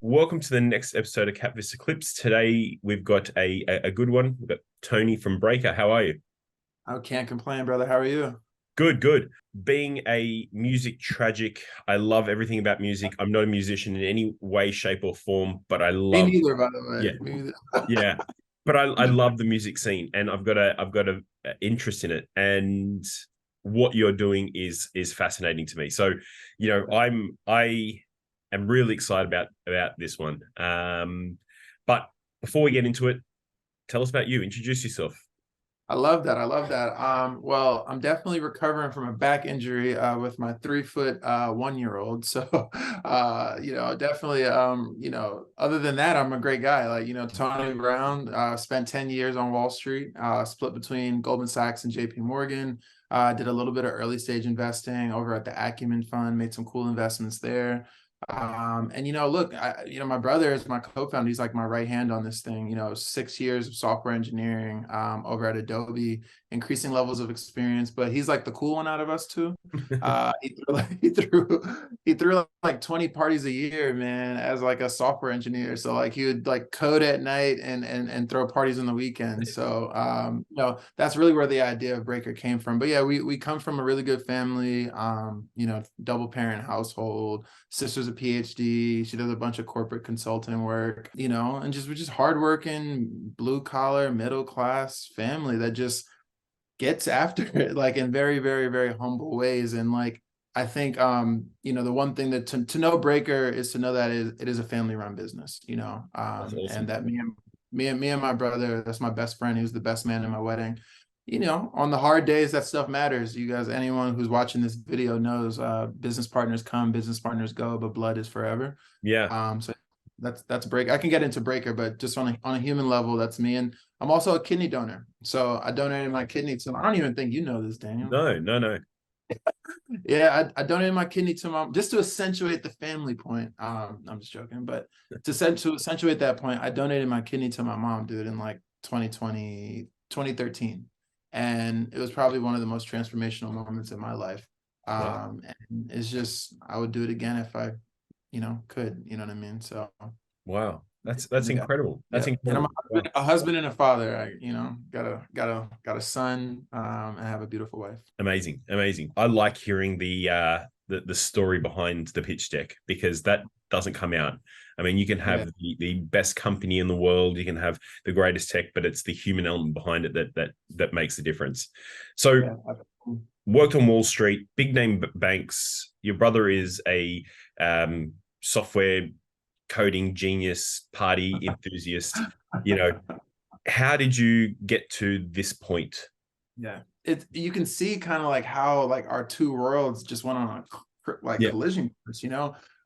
Welcome to the next episode of KapVista Klips. Today we've got a good one. We've got Tony from Breakr. How are you? I can't complain, brother. How are you? Good, good. Being a music tragic, I love everything about music. I'm not a musician in any way, shape, or form, but I Me love, neither, by the yeah, way. Me neither. yeah. But I love the music scene, and I've got a interest in it, and what you're doing is fascinating to me. So, I am really excited about this one. But before we get into it, tell us about you. Introduce yourself. I love that. I love that. Well, I'm definitely recovering from a back injury with my 3 foot 1 year old. So definitely other than that, I'm a great guy. Like, Tony Brown spent 10 years on Wall Street, split between Goldman Sachs and JP Morgan. Did a little bit of early stage investing over at the Acumen Fund, made some cool investments there. And look, my brother is my co-founder. He's like my right hand on this thing. 6 years of software engineering over at Adobe, increasing levels of experience. But he's like the cool one out of us too. He threw like 20 parties a year, man, as like a software engineer. So like he would like code at night and throw parties on the weekend. So that's really where the idea of Breakr came from. But yeah, we come from a really good family. Double parent household. Sister's a PhD. She does a bunch of corporate consulting work, and we're just hardworking, blue collar, middle class family that just gets after it, like in very, very, very humble ways. And like I think the one thing that to know Breakr is to know that it is a family run business, That's and awesome. that me and my brother, that's my best friend, he was the best man in my wedding. On the hard days, that stuff matters. You guys, anyone who's watching this video knows business partners come, business partners go, but blood is forever. Yeah. So that's Break. I can get into Breakr, but just on a human level, that's me. And I'm also a kidney donor. So I donated my kidney to, I don't even think you know this, Daniel. No, no, no. Yeah, I donated my kidney to mom just to accentuate the family point. I'm just joking, but to accentuate that point, I donated my kidney to my mom, dude, in like 2020, 2013. And it was probably one of the most transformational moments in my life. Wow. And it's just I would do it again if I, could, you know what I mean? So Wow. That's yeah. incredible. That's Yeah, and I'm incredible. Wow. a husband and a father. I, got a son, and have a beautiful wife. Amazing, amazing. I like hearing the story behind the pitch deck because that doesn't come out. I mean, you can Yeah, have the best company in the world, you can have the greatest tech, but it's the human element behind it that makes the difference. So, yeah. worked on Wall Street, big name banks. Your brother is a software coding genius, party enthusiast. You know, how did you get to this point? Yeah. You can see kind of like how like our two worlds just went on a Yeah, collision course.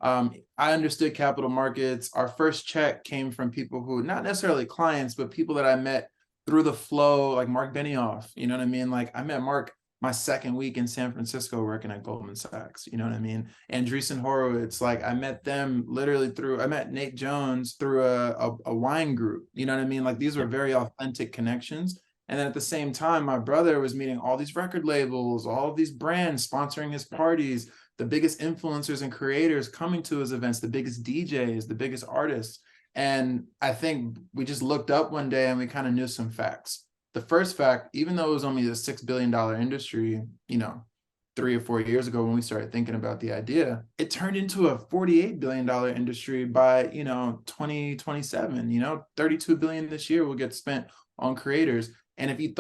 I understood capital markets. Our first check came from people who, not necessarily clients, but people that I met through the flow, like Mark Benioff. You know what I mean? Like I met Mark my second week in San Francisco working at Goldman Sachs. You know what I mean? Andreessen Horowitz, like I met them literally I met Nate Jones through a wine group. You know what I mean? Like these were very authentic connections. And then at the same time, my brother was meeting all these record labels, all of these brands sponsoring his parties, the biggest influencers and creators coming to his events, the biggest DJs, the biggest artists. And I think we just looked up one day and we kind of knew some facts. The first fact, even though it was only a $6 billion industry, 3 or 4 years ago when we started thinking about the idea, it turned into a $48 billion industry by, 2027. 32 billion this year will get spent on creators. And if you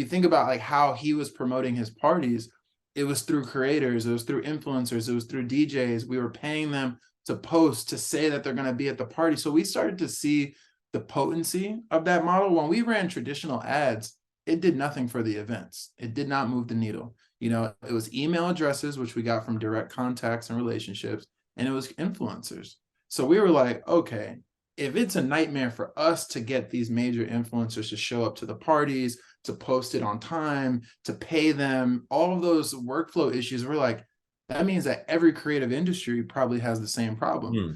think about like how he was promoting his parties, it was through creators, it was through influencers, it was through DJs. We were paying them to post, to say that they're going to be at the party. So we started to see the potency of that model. When we ran traditional ads, it did nothing for the events. It did not move the needle. It was email addresses, which we got from direct contacts and relationships, and it was influencers. So we were like, okay, if it's a nightmare for us to get these major influencers to show up to the parties, to post it on time, to pay them, all of those workflow issues, we're like, that means that every creative industry probably has the same problem. mm,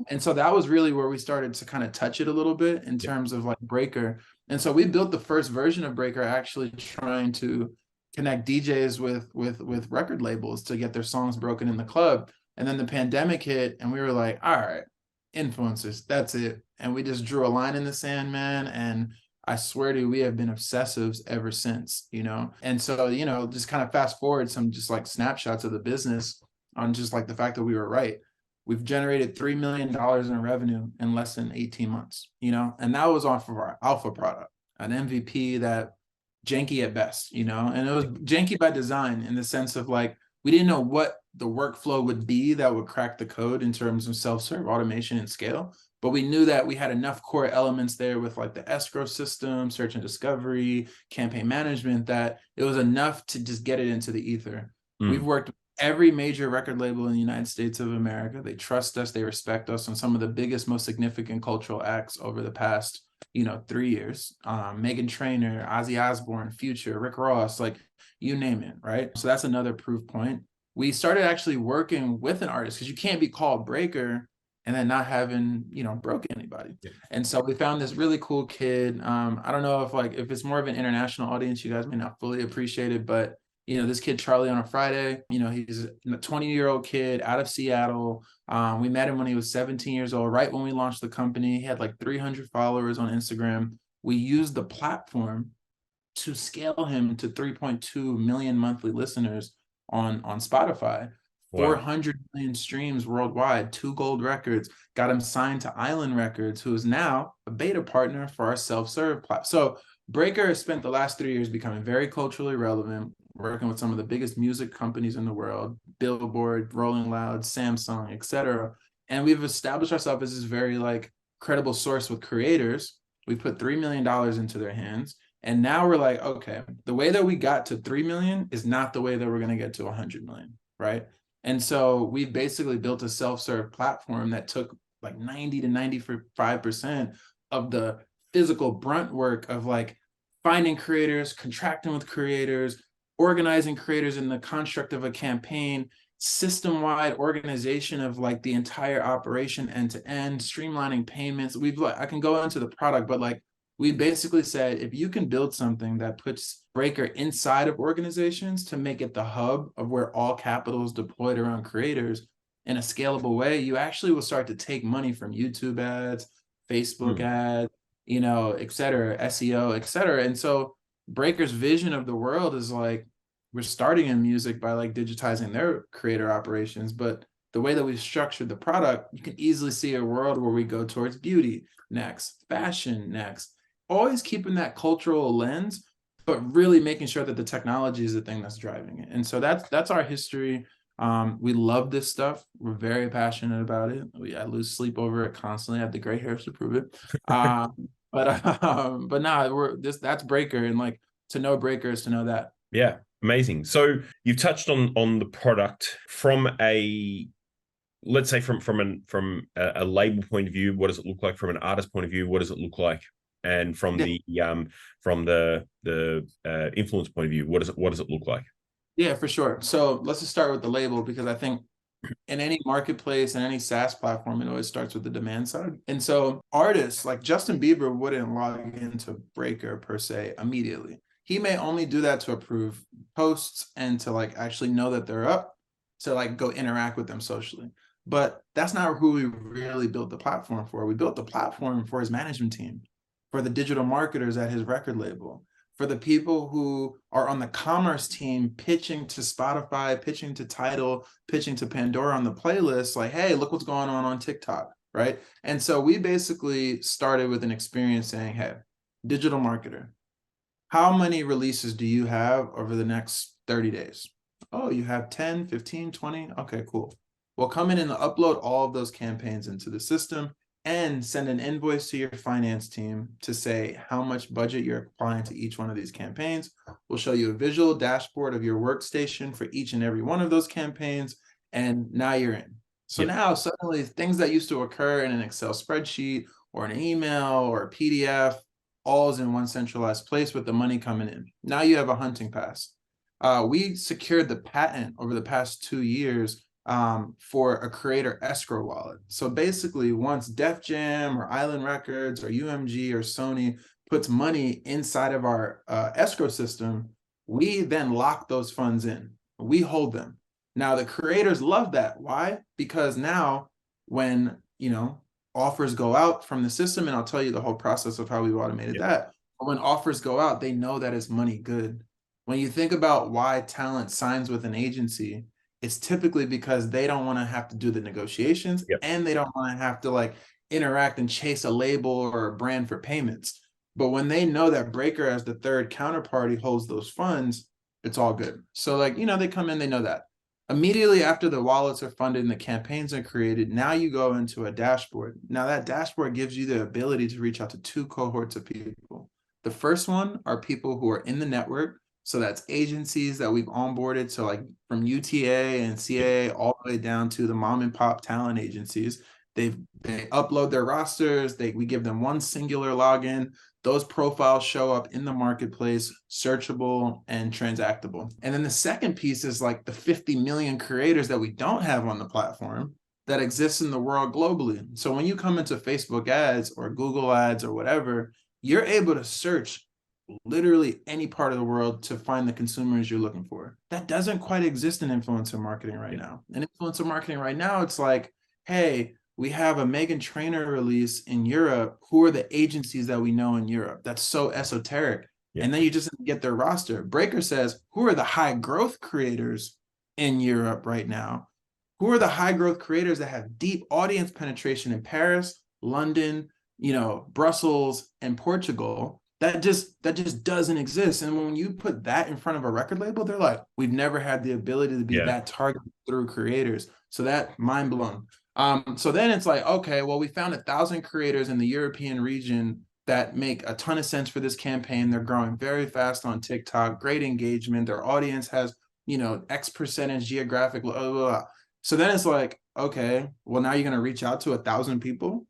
And so that was really where we started to kind of touch it a little bit in yeah, terms of like Breakr. And so we built the first version of Breakr actually trying to connect DJs with record labels to get their songs broken in the club. And then the pandemic hit and we were like, all right, influencers. That's it. And we just drew a line in the sand, man. And I swear to you, we have been obsessives ever since, you know? And so, you know, just kind of fast forward some just like snapshots of the business on just like the fact that we were right. We've generated $3 million in revenue in less than 18 months, you know? And that was off of our alpha product, an MVP that janky at best, you know? And it was janky by design in the sense of like, we didn't know what the workflow would be that would crack the code in terms of self-serve automation and scale. But we knew that we had enough core elements there with like the escrow system, search and discovery, campaign management, that it was enough to just get it into the ether. We've worked with every major record label in the United States of America. They trust us, they respect us on some of the biggest, most significant cultural acts over the past, you know, 3 years. Meghan Trainor, Ozzy Osbourne, Future, Rick Ross, like you name it, right? So that's another proof point. We started actually working with an artist, because you can't be called Breakr and then not having, you know, broke anybody. Yeah. And so we found this really cool kid. I don't know if it's more of an international audience, you guys may not fully appreciate it, but you know, this kid Charlie on a Friday, you know, he's a 20-year-old kid out of Seattle. We met him when he was 17 years old, right when we launched the company. He had like 300 followers on Instagram. We used the platform to scale him to 3.2 million monthly listeners on Spotify. Wow. 400 million streams worldwide, 2 gold records, got him signed to Island Records, who is now a beta partner for our self-serve platform. So Breakr has spent the last 3 years becoming very culturally relevant, working with some of the biggest music companies in the world, Billboard, Rolling Loud, Samsung, etc. And we've established ourselves as this very like credible source with creators. We put $3 million into their hands. And now we're like, okay, the way that we got to 3 million is not the way that we're going to get to 100 million, right? And so we basically built a self-serve platform that took like 90 to 95% of the physical brunt work of like finding creators, contracting with creators, organizing creators in the construct of a campaign, system-wide organization of like the entire operation end to end, streamlining payments. I can go into the product, but like we basically said, if you can build something that puts Breakr inside of organizations to make it the hub of where all capital is deployed around creators in a scalable way, you actually will start to take money from YouTube ads, Facebook ads, you know, et cetera, SEO, et cetera. And so Breakr's vision of the world is like, we're starting in music by like digitizing their creator operations, but the way that we've structured the product, you can easily see a world where we go towards beauty next, fashion next, always keeping that cultural lens, but really making sure that the technology is the thing that's driving it. And so that's our history. We love this stuff. We're very passionate about it. I lose sleep over it constantly. I have the gray hairs to prove it. But nah, that's Breakr, and like to know Breakr is to know that. Yeah, amazing. So you've touched on the product from a, let's say from a label point of view. What does it look like? From an artist point of view, what does it look like? And from the influence point of view, what does it look like? Yeah, for sure. So let's just start with the label, because I think in any marketplace and any SaaS platform, it always starts with the demand side. And so artists like Justin Bieber wouldn't log into Breakr per se immediately. He may only do that to approve posts and to like actually know that they're up, to like go interact with them socially. But that's not who we really built the platform for. We built the platform for his management team, for the digital marketers at his record label, for the people who are on the commerce team pitching to Spotify, pitching to Tidal, pitching to Pandora on the playlist, like, hey, look what's going on TikTok, right? And so we basically started with an experience saying, hey, digital marketer, how many releases do you have over the next 30 days? Oh, you have 10, 15, 20? Okay, cool. Well, come in and upload all of those campaigns into the system and send an invoice to your finance team to say how much budget you're applying to each one of these campaigns. We'll show you a visual dashboard of your workstation for each and every one of those campaigns, and now you're in. So now suddenly things that used to occur in an Excel spreadsheet or an email or a PDF, all is in one centralized place with the money coming in. Now you have a hunting pass. We secured the patent over the past 2 years for a creator escrow wallet. So basically, once Def Jam or Island Records or UMG or Sony puts money inside of our escrow system, we then lock those funds in. We hold them. Now the creators love that. Why? Because now when, you know, offers go out from the system, and I'll tell you the whole process of how we've automated that. But when offers go out, they know that it's money good. When you think about why talent signs with an agency, it's typically because they don't want to have to do the negotiations, and they don't want to have to like interact and chase a label or a brand for payments. But when they know that Breakr as the third counterparty holds those funds, it's all good. So like, they come in, they know that. Immediately after the wallets are funded and the campaigns are created, now you go into a dashboard. Now that dashboard gives you the ability to reach out to two cohorts of people. The first one are people who are in the network. So that's agencies that we've onboarded. So like from UTA and CAA all the way down to the mom and pop talent agencies. They upload their rosters. We give them one singular login. Those profiles show up in the marketplace, searchable and transactable. And then the second piece is like the 50 million creators that we don't have on the platform that exists in the world globally. So when you come into Facebook ads or Google ads or whatever, you're able to search literally any part of the world to find the consumers you're looking for. That doesn't quite exist in influencer marketing right now. In influencer marketing right now, it's like, hey, we have a Meghan Trainor release in Europe. Who are the agencies that we know in Europe? That's so esoteric. And then you just get their roster. Breakr says, who are the high growth creators in Europe right now? Who are the high growth creators that have deep audience penetration in Paris, London, Brussels, and Portugal? That just doesn't exist. And when you put that in front of a record label, they're like, we've never had the ability to be that targeted through creators. So that mind blown. So then it's like, okay, well, we found 1,000 creators in the European region that make a ton of sense for this campaign. They're growing very fast on TikTok, great engagement. Their audience has, X percentage geographic, blah, blah, blah. So then it's like, okay, well, now you're going to reach out to 1,000 people.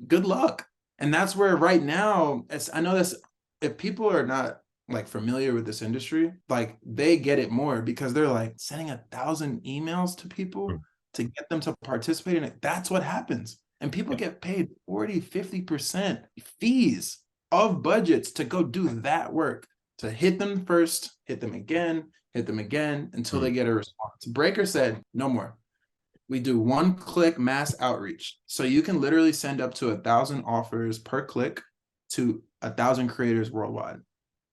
Good luck. And that's where right now, I know this, if people are not like familiar with this industry, like they get it more because they're like sending 1,000 emails to people to get them to participate in it. That's what happens. And people get paid 40, 50% fees of budgets to go do that work, to hit them first, hit them again until they get a response. Breakr said, no more. We do one-click mass outreach. So you can literally send up to 1,000 offers per click to 1,000 creators worldwide.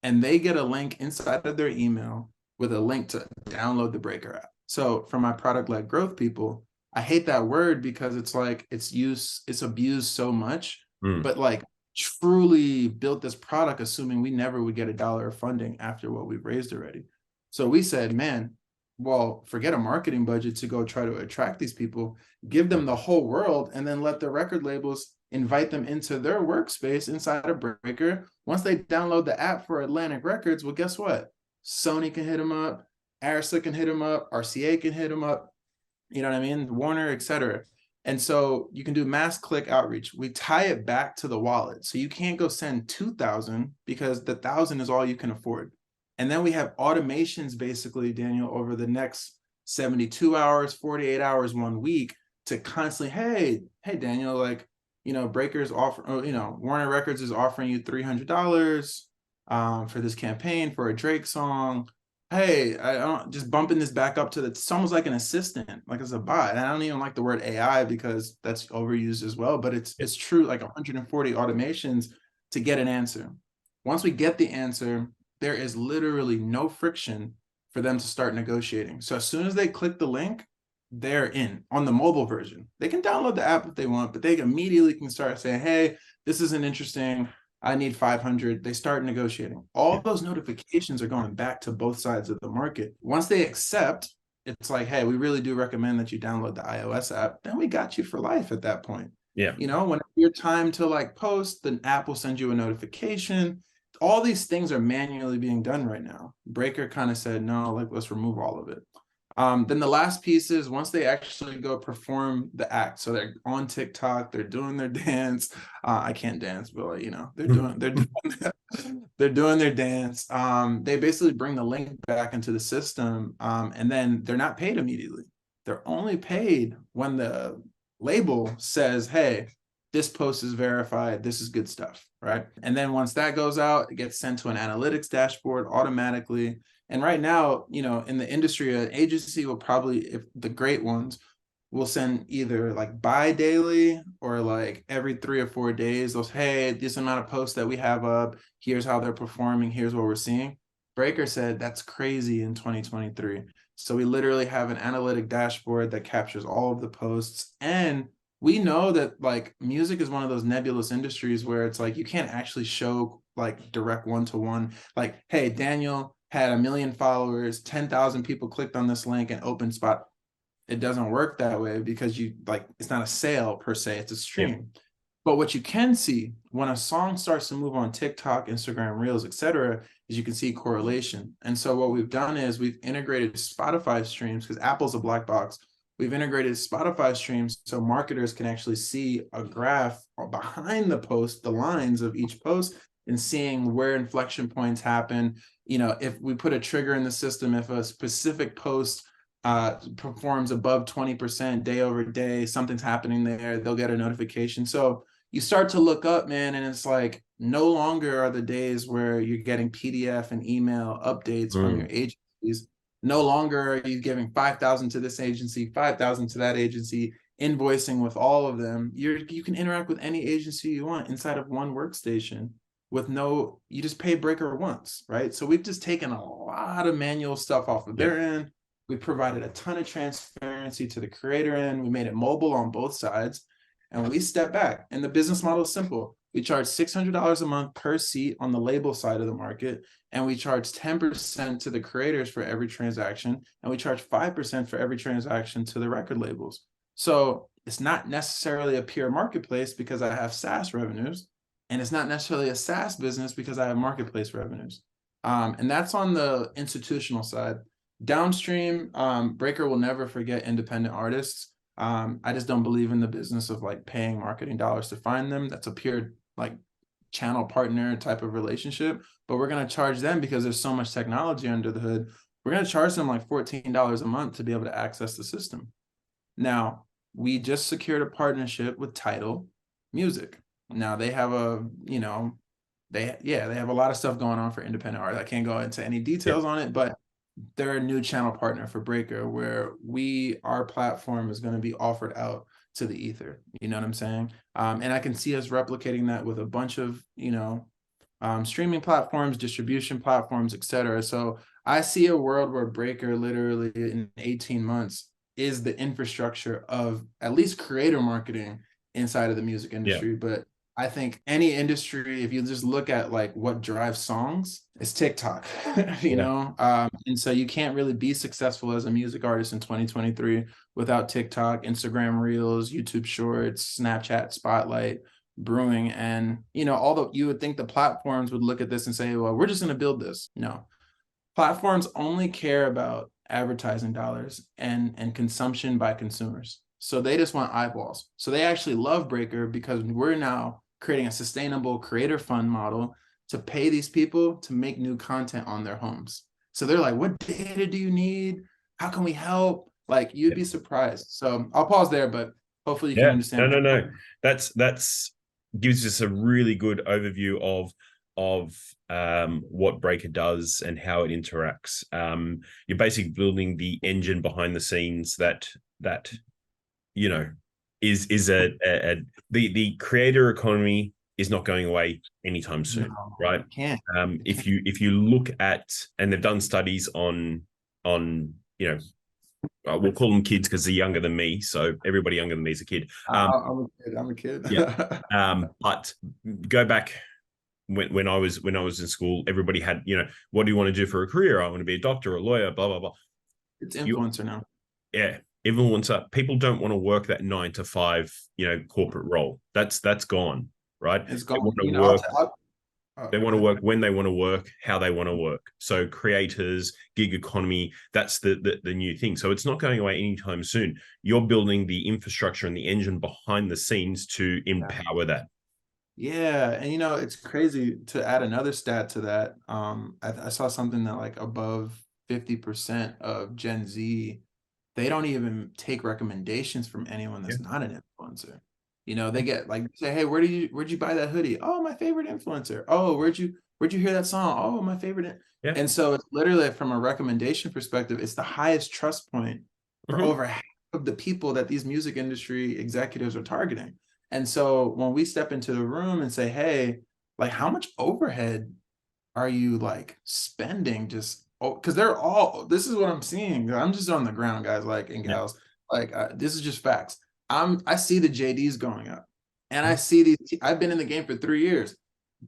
And they get a link inside of their email with a link to download the Breakr app. So for my product-led growth people, I hate that word because it's like it's abused so much, but like truly built this product assuming we never would get $1 of funding after what we've raised already. So we said, man, well, forget a marketing budget to go try to attract these people, give them the whole world, and then let the record labels invite them into their workspace inside of Breakr. Once they download the app for Atlantic Records, well, guess what? Sony can hit them up, Arista can hit them up, RCA can hit them up, you know what I mean? Warner, etc. And so you can do mass click outreach. We tie it back to the wallet. So you can't go send 2,000 because the 1,000 is all you can afford. And then we have automations basically, Daniel, over the next 72 hours, 48 hours, 1 week to constantly, hey, Daniel, like, Breakr's offer, Warner Records is offering you $300 for this campaign for a Drake song. Hey, I don't just bumping this back up to it's almost like an assistant, like it's a bot. And I don't even like the word AI because that's overused as well, but it's true, like 140 automations to get an answer. Once we get the answer, there is literally no friction for them to start negotiating. So as soon as they click the link, they're in on the mobile version. They can download the app if they want, but they immediately can start saying, hey, this isn't interesting. I need 500. They start negotiating. All those notifications are going back to both sides of the market. Once they accept, it's like, hey, we really do recommend that you download the iOS app. Then we got you for life at that point. Yeah. When it's your time to like post, the app will send you a notification. All these things are manually being done right now. Breakr kind of said, no, like let's remove all of it. Then the last piece is once they actually go perform the act. So they're on TikTok, they're doing their dance. I can't dance, but they're doing their dance. They basically bring the link back into the system, and then they're not paid immediately. They're only paid when the label says, hey, this post is verified, this is good stuff, right? And then once that goes out, it gets sent to an analytics dashboard automatically. And right now, in the industry, an agency will probably, if the great ones, will send either like bi-daily or like every 3 or 4 days. Those, hey, this amount of posts that we have up, here's how they're performing, here's what we're seeing. Breakr said that's crazy in 2023. So we literally have an analytic dashboard that captures all of the posts. And we know that like music is one of those nebulous industries where it's like you can't actually show like direct one-to-one. Like, hey, Daniel had 1 million followers, 10,000 people clicked on this link and opened spot. It doesn't work that way because you like it's not a sale per se, it's a Yeah. stream. But what you can see when a song starts to move on TikTok, Instagram Reels, etc., is you can see correlation. And so what we've done is we've integrated Spotify streams because Apple's a black box. We've integrated Spotify streams so marketers can actually see a graph behind the post, the lines of each post, and seeing where inflection points happen. You know, if we put a trigger in the system, if a specific post performs above 20% day over day, something's happening there, they'll get a notification. So you start to look up, man, and it's like no longer are the days where you're getting PDF and email updates from your agencies. No longer are you giving 5,000 to this agency, 5,000 to that agency, invoicing with all of them. You can interact with any agency you want inside of one workstation with no, you just pay Breakr once, right? So we've just taken a lot of manual stuff off of their end. We provided a ton of transparency to the creator end. We made it mobile on both sides. And we step back. And the business model is simple. We charge $600 a month per seat on the label side of the market. And we charge 10% to the creators for every transaction. And we charge 5% for every transaction to the record labels. So it's not necessarily a pure marketplace because I have SaaS revenues. And it's not necessarily a SaaS business because I have marketplace revenues. And that's on the institutional side. Downstream, Breakr will never forget independent artists. I just don't believe in the business of like paying marketing dollars to find them. That's a pure like channel partner type of relationship. But we're going to charge them because there's so much technology under the hood. We're going to charge them like $14 a month to be able to access the system. Now, we just secured a partnership with Tidal Music. Now they have a, you know, they have a lot of stuff going on for independent art. I can't go into any details on it, but they're a new channel partner for Breakr where our platform is going to be offered out to the ether. You know what I'm saying? And I can see us replicating that with a bunch of, you know, streaming platforms, distribution platforms, etc. So I see a world where Breakr literally in 18 months is the infrastructure of at least creator marketing inside of the music industry. But I think any industry, if you just look at like what drives songs, it's TikTok, you know? And so you can't really be successful as a music artist in 2023 without TikTok, Instagram Reels, YouTube Shorts, Snapchat Spotlight brewing. And, you know, although you would think the platforms would look at this and say, well, we're just going to build this. No, platforms only care about advertising dollars and consumption by consumers. So they just want eyeballs. So they actually love Breakr because we're now creating a sustainable creator fund model to pay these people to make new content on their homes. So they're like, what data do you need? How can we help? Like you'd be surprised. So I'll pause there, but hopefully you can understand. No. That's gives us a really good overview of what Breakr does and how it interacts. You're basically building the engine behind the scenes that you know is the creator economy is not going away anytime soon, right? If you look at, and they've done studies on you know, we'll call them kids because they're younger than me, so everybody younger than me is a kid. I'm a kid. But go back when I was in school, everybody had, you know, what do you want to do for a career? I want to be a doctor, a lawyer, blah blah blah. It's influencer now. Yeah, influencer. People don't want to work that 9 to 5, you know, corporate role. That's gone, right? It's gone. They want to work when they want to work, how they want to work. So creators, gig economy, that's the new thing. So it's not going away anytime soon. You're building the infrastructure and the engine behind the scenes to empower that. Yeah, and you know, it's crazy to add another stat to that. I saw something that like above 50% of Gen Z, they don't even take recommendations from anyone that's not an influencer. You know, they get like, say, hey, where'd you buy that hoodie? Oh, my favorite influencer. Oh, where'd you hear that song? Oh, my favorite. And so it's literally from a recommendation perspective, it's the highest trust point for over half of the people that these music industry executives are targeting. And so when we step into the room and say, hey, like, how much overhead are you like spending just, oh, because they're all, this is what I'm seeing. I'm just on the ground, guys, like, and Yeah. gals, like, this is just facts. I see the JDs going up, and I Mhm. see these, I've been in the game for 3 years.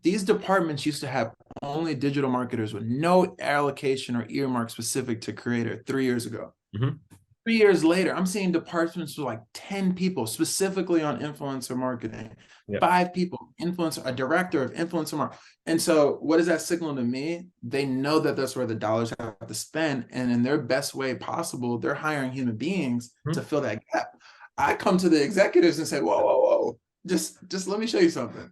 These departments used to have only digital marketers with no allocation or earmark specific to creator 3 years ago. Mhm. 3 years later, I'm seeing departments with like 10 people specifically on influencer marketing, Yeah. 5 people, influencer, a director of influencer marketing. And so what does that signal to me? They know that that's where the dollars have to spend. And in their best way possible, they're hiring human beings to Mhm. fill that gap. I come to the executives and say, whoa, whoa, whoa, just let me show you something.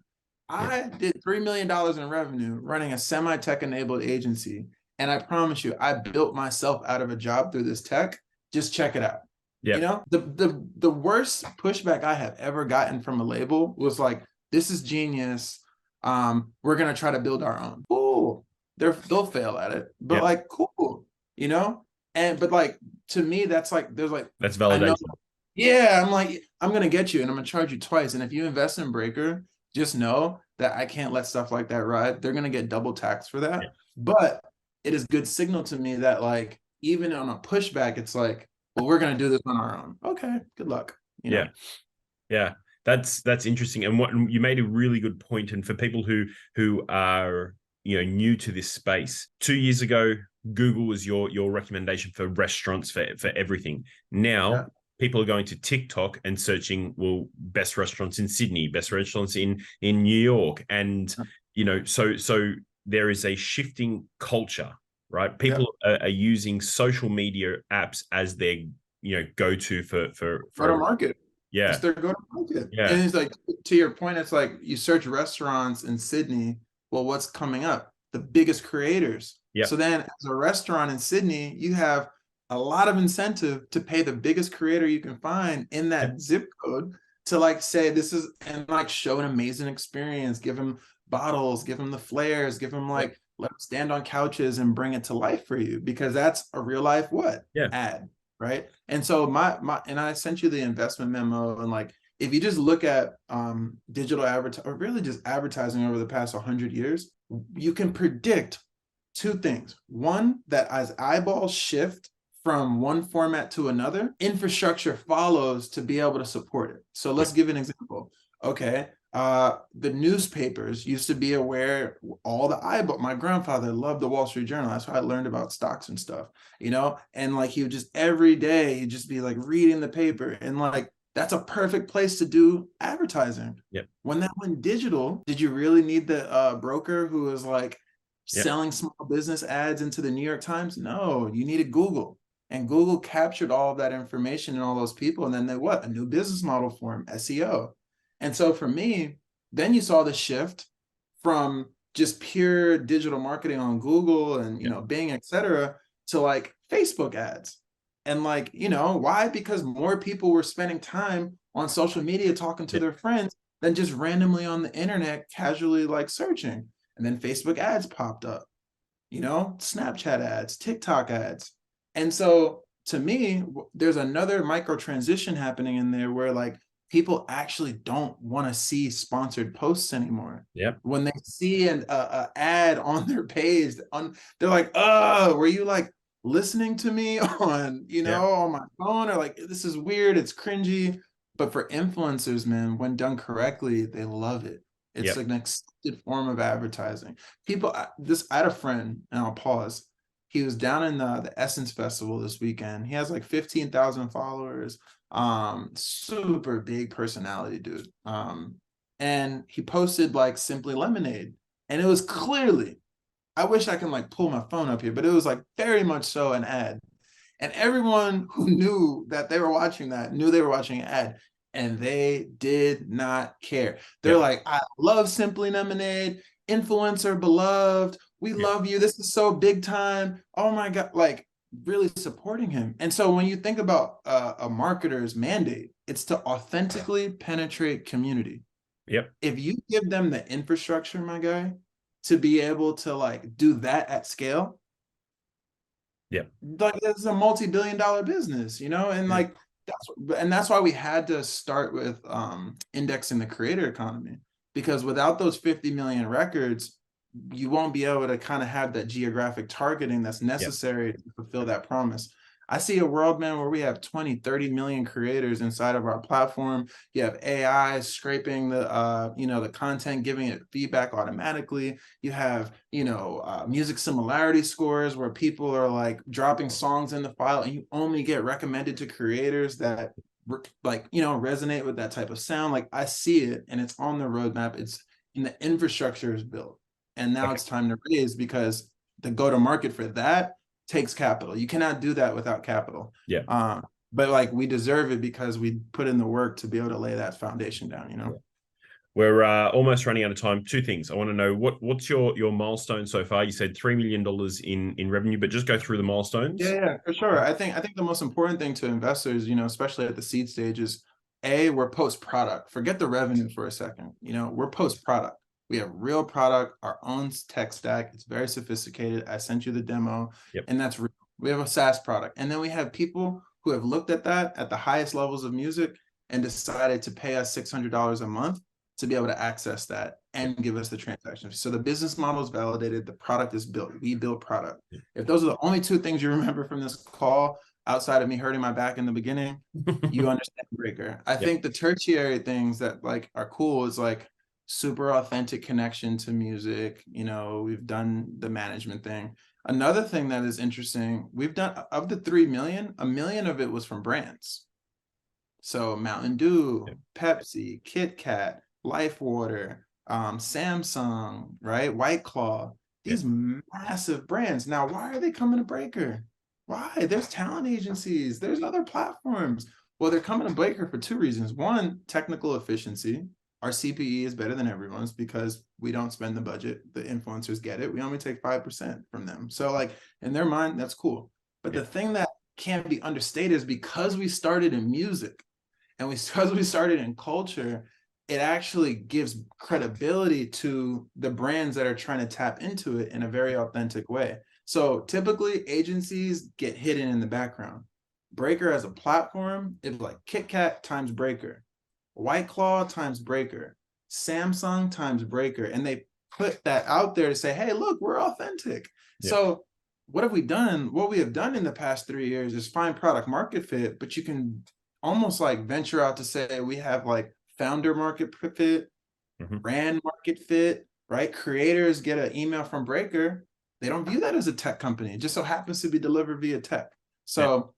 Yeah. I did $3 million in revenue running a semi-tech enabled agency. And I promise you, I built myself out of a job through this tech. Just check it out. Yeah. You know, the worst pushback I have ever gotten from a label was like, this is genius. We're gonna try to build our own. Cool. They'll fail at it, but Yeah. like, cool, you know? And but like, to me, that's like, there's like, That's I know, validation. yeah, I'm like, I'm gonna get you and I'm gonna charge you twice. And if you invest in Breakr, just know that I can't let stuff like that ride. They're gonna get double taxed for Yeah. that. But it is good signal to me that like, even on a pushback, it's like, well, we're gonna do this on our own. Okay, good luck. You Yeah. know. Yeah. That's interesting. And what you made a really good point. And for people who are, new to this space, 2 years ago, Google was your recommendation for restaurants for everything. Now Yeah. people are going to TikTok and searching, well, best restaurants in Sydney, best restaurants in New York. And so there is a shifting culture, right? Yeah. People are using social media apps as their go-to Go to for market. yeah. It's their go to market. Yeah. And it's like, to your point, it's like you search restaurants in Sydney. Well, what's coming up? The biggest creators. Yeah. So then, as a restaurant in Sydney, you have a lot of incentive to pay the biggest creator you can find in Yeah. that zip code to like say this is, and like show an amazing experience, give them bottles, give them the flares, give them Yeah. like, let them stand on couches and bring it to life for you, because that's a real life what? Yeah. Ad. Right. And so my and I sent you the investment memo, and like, if you just look at digital advertising, or really just advertising over the past 100 years, you can predict two things. One, that as eyeballs shift from one format to another, infrastructure follows to be able to support it. So Yeah. let's give an example. Okay. The newspapers used to be aware, all the eyeball. My grandfather loved the Wall Street Journal. That's how I learned about stocks and stuff, and like, he would just every day he'd just be like reading the paper, and like, that's a perfect place to do advertising. Yeah. When that went digital, did you really need the broker who was like Yeah. selling small business ads into the New York Times? No, you needed Google. And Google captured all of that information and all those people. And then a new business model for them, SEO. And so for me, then you saw the shift from just pure digital marketing on Google and, Yeah. Bing, et cetera, to like Facebook ads. And like, why? Because more people were spending time on social media talking to Yeah. their friends than just randomly on the internet, casually like searching. And then Facebook ads popped up, Snapchat ads, TikTok ads. And so to me, there's another micro transition happening in there where like people actually don't want to see sponsored posts anymore. Yeah. When they see an ad on their page, they're like, were you like listening to me on, Yeah. on my phone? Or like, this is weird, it's cringy. But for influencers, man, when done correctly, they love it. It's Yeah. like an accepted form of advertising. I had a friend, and I'll pause. He was down in the Essence Festival this weekend. He has like 15,000 followers. Super big personality, dude. And he posted like Simply Lemonade, and it was clearly, I wish I can like pull my phone up here, but it was like very much so an ad. And everyone who knew that they were watching that knew they were watching an ad, and they did not care. They're Yeah. like, I love Simply Lemonade, influencer beloved. We Yeah. love you. This is so big time. Oh my God. Like, really supporting him. And so when you think about a marketer's mandate, it's to authentically penetrate community. Yep. If you give them the infrastructure, my guy, to be able to like do that at scale, Yeah. like, it's a multi-billion-dollar business, and like, That's why we had to start with indexing the creator economy, because without those 50 million records, you won't be able to kind of have that geographic targeting that's Yeah. necessary to fulfill that promise. I see a world, man, where we have 20, 30 million creators inside of our platform. You have AI scraping the the content, giving it feedback automatically. You have, music similarity scores where people are like dropping songs in the file, and you only get recommended to creators that resonate with that type of sound. Like, I see it, and it's on the roadmap. It's and the infrastructure is built. And now Okay. it's time to raise, because the go-to-market for that takes capital. You cannot do that without capital. Yeah. But like, we deserve it because we put in the work to be able to lay that foundation down, Yeah. We're almost running out of time. Two things. I want to know what's your milestone so far. You said $3 million in revenue, but just go through the milestones. Yeah, for sure. I think the most important thing to investors, especially at the seed stage, is we're post product. Forget the revenue for a second. We're post product. We have real product, our own tech stack. It's very sophisticated. I sent you the demo, Yep. and that's real. We have a SaaS product, and then we have people who have looked at that at the highest levels of music and decided to pay us $600 a month to be able to access that and give us the transaction. So the business model is validated. The product is built. We build product. Yep. If those are the only two things you remember from this call, outside of me hurting my back in the beginning, you understand Breakr. I think the tertiary things that like are cool is like super authentic connection to music. We've done the management thing. Another thing that is interesting, we've done, of the 3 million, 1 million of it was from brands. So Mountain Dew, Pepsi, Kit Kat, Life Water, Samsung, right? White Claw, these massive brands. Now, why are they coming to Breakr? Why? There's talent agencies, there's other platforms. Well, they're coming to Breakr for two reasons. One, technical efficiency. Our CPE is better than everyone's because we don't spend the budget. The influencers get it. We only take 5% from them. So like, in their mind, that's cool. But the thing that can't be understated is because we started in music, and because we started in culture, it actually gives credibility to the brands that are trying to tap into it in a very authentic way. So typically agencies get hidden in the background. Breakr as a platform, it's like Kit Kat times Breakr, White Claw times Breakr, Samsung times Breakr, and they put that out there to say, hey, look, we're authentic. So what have we done? What we have done in the past 3 years is find product market fit, but you can almost like venture out to say we have like founder market fit, brand market fit, right? Creators get an email from Breakr. They don't view that as a tech company. It just so happens to be delivered via tech. So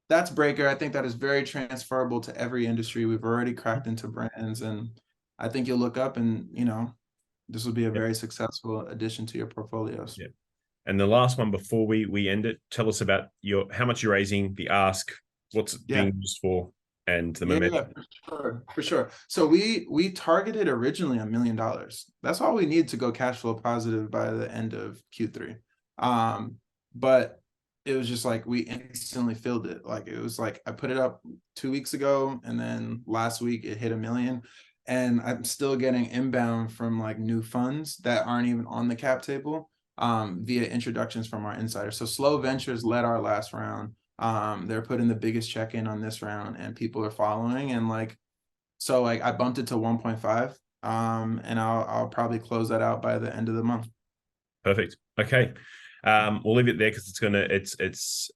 that's Breakr. I think that is very transferable to every industry. We've already cracked into brands, and I think you'll look up and, this will be a very successful addition to your portfolios. Yeah. And the last one before we end it, tell us about how much you're raising, the ask, what's it being used for, and the momentum. For sure. So we targeted originally $1 million. That's all we need to go cash flow positive by the end of Q3. But it was just like we instantly filled it. Like, it was like I put it up 2 weeks ago, and then last week it hit $1 million. And I'm still getting inbound from like new funds that aren't even on the cap table via introductions from our insiders. So Slow Ventures led our last round. They're putting the biggest check in on this round, and people are following. And like, so like I bumped it to 1.5. And I'll probably close that out by the end of the month. Perfect. Okay. We'll leave it there because it's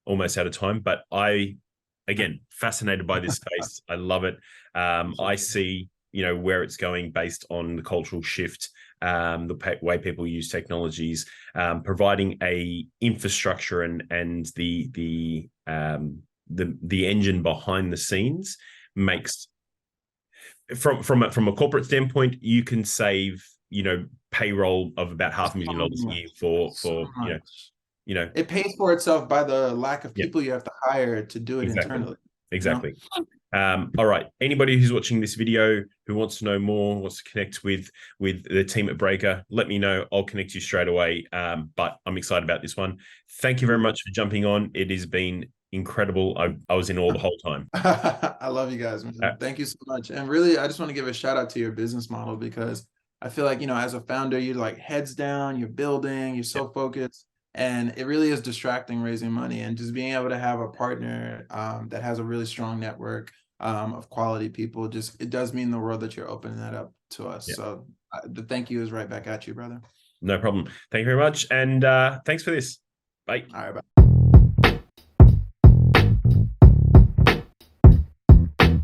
almost out of time. But again, fascinated by this space. I love it. I see, where it's going based on the cultural shift, the way people use technologies, providing a infrastructure and the engine behind the scenes makes, from a corporate standpoint, you can save, payroll of about $500,000 a year for it pays for itself by the lack of people you have to hire to do it internally. Exactly. All right. Anybody who's watching this video who wants to know more, wants to connect with the team at Breakr, let me know. I'll connect you straight away. But I'm excited about this one. Thank you very much for jumping on. It has been incredible. I was in awe the whole time. I love you guys, man. Thank you so much. And really, I just want to give a shout out to your business model, because I feel like, as a founder, you're like heads down, you're building, you're so focused. And it really is distracting raising money, and just being able to have a partner that has a really strong network of quality people, just it does mean the world that you're opening that up to us. Yeah. So the thank you is right back at you, brother. No problem. Thank you very much. And thanks for this. Bye. All right, bye.